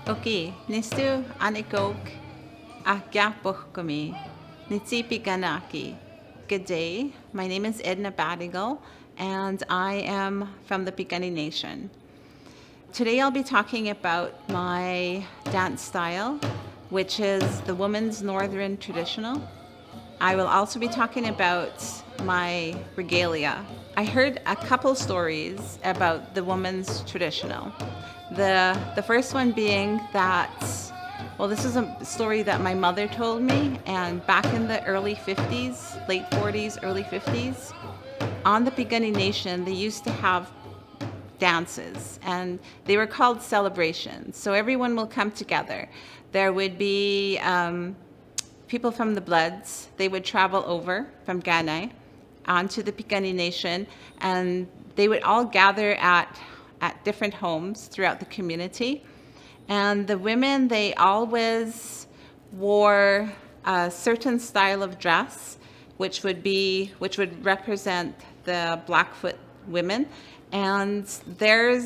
Okay, nistu anikok ahgyapuhkumi nitsipi ganaki. Good day. My name is Edna Bad Eagle, and I am from the Piikani Nation. Today I'll be talking about my dance style, which is the woman's northern traditional. I will also be talking about my regalia. I heard a couple stories about the woman's traditional. The first one being that, well, this is a story that my mother told me, and back in the early 50s, late 40s, early 50s, on the Piikani Nation, they used to have dances, and they were called celebrations. So everyone will come together. There would be people from the Bloods. They would travel over from Ghana onto the Piikani Nation, and they would all gather at different homes throughout the community. And the women, they always wore a certain style of dress, which would represent the Blackfoot women, and their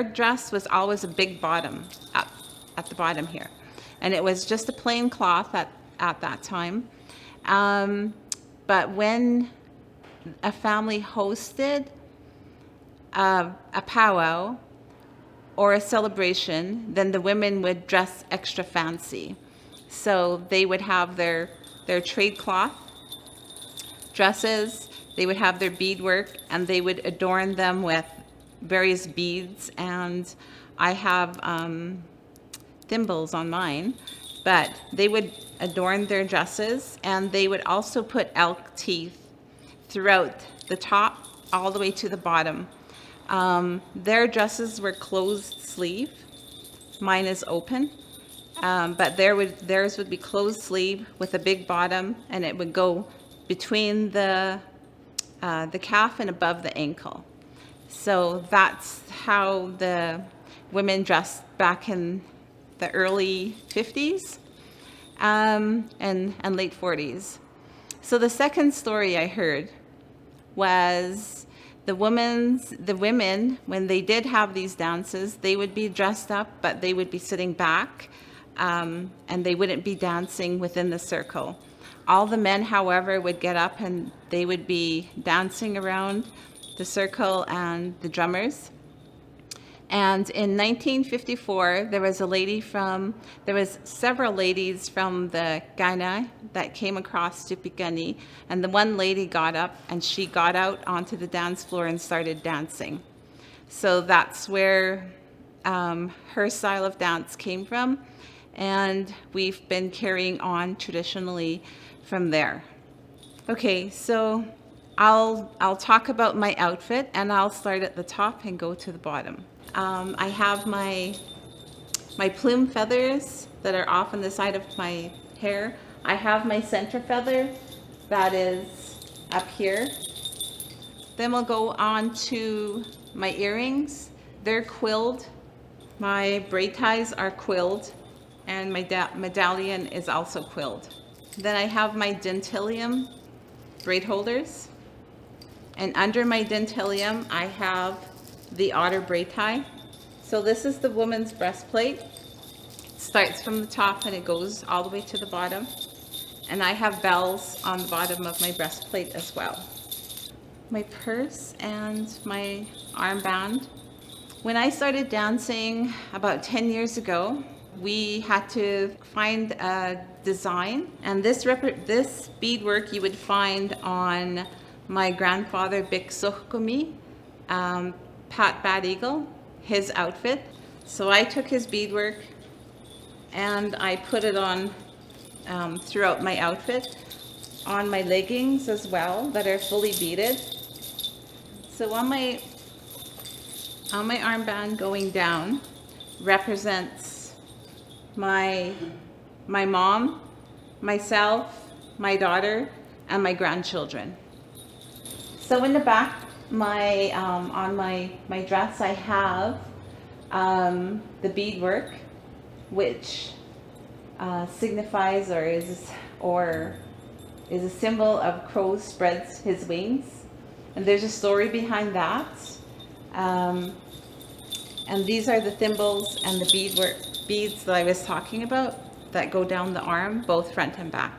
dress was always a big bottom up at the bottom here, and it was just a plain cloth at that time. But when a family hosted a powwow or a celebration, then the women would dress extra fancy. So they would have their trade cloth dresses, they would have their beadwork, and they would adorn them with various beads. And I have thimbles on mine, but they would adorn their dresses, and they would also put elk teeth throughout the top all the way to the bottom. Their dresses were closed sleeve. Mine is open, but theirs would be closed sleeve with a big bottom, and it would go between the calf and above the ankle. So that's how the women dressed back in the early 50s and late 40s. So the second story I heard was the women, when they did have these dances, they would be dressed up, but they would be sitting back, and they wouldn't be dancing within the circle. All the men, however, would get up and they would be dancing around the circle and the drummers. And in 1954, there was several ladies from the Ghana that came across to Piikani, and the one lady got up and she got out onto the dance floor and started dancing. So that's where her style of dance came from, and we've been carrying on traditionally from there. Okay, so I'll talk about my outfit, and I'll start at the top and go to the bottom. I have my plume feathers that are off on the side of my hair. I have my center feather that is up here. Then we'll go on to my earrings. They're quilled. My braid ties are quilled, and my medallion is also quilled. Then I have my dentillium braid holders, and under my dentillium I have the otter braid tie. So this is the woman's breastplate. It starts from the top and it goes all the way to the bottom. And I have bells on the bottom of my breastplate as well. My purse and my armband. When I started dancing about 10 years ago, we had to find a design, and this beadwork you would find on my grandfather Bik Suhkumi, Pat Bad Eagle, his outfit. So I took his beadwork and I put it on throughout my outfit, on my leggings as well that are fully beaded. So on my armband going down represents my mom, myself, my daughter, and my grandchildren. So in the back, on my dress, I have the beadwork, which signifies or is a symbol of crow spreads his wings, and there's a story behind that. And these are the thimbles and the beads that I was talking about that go down the arm, both front and back.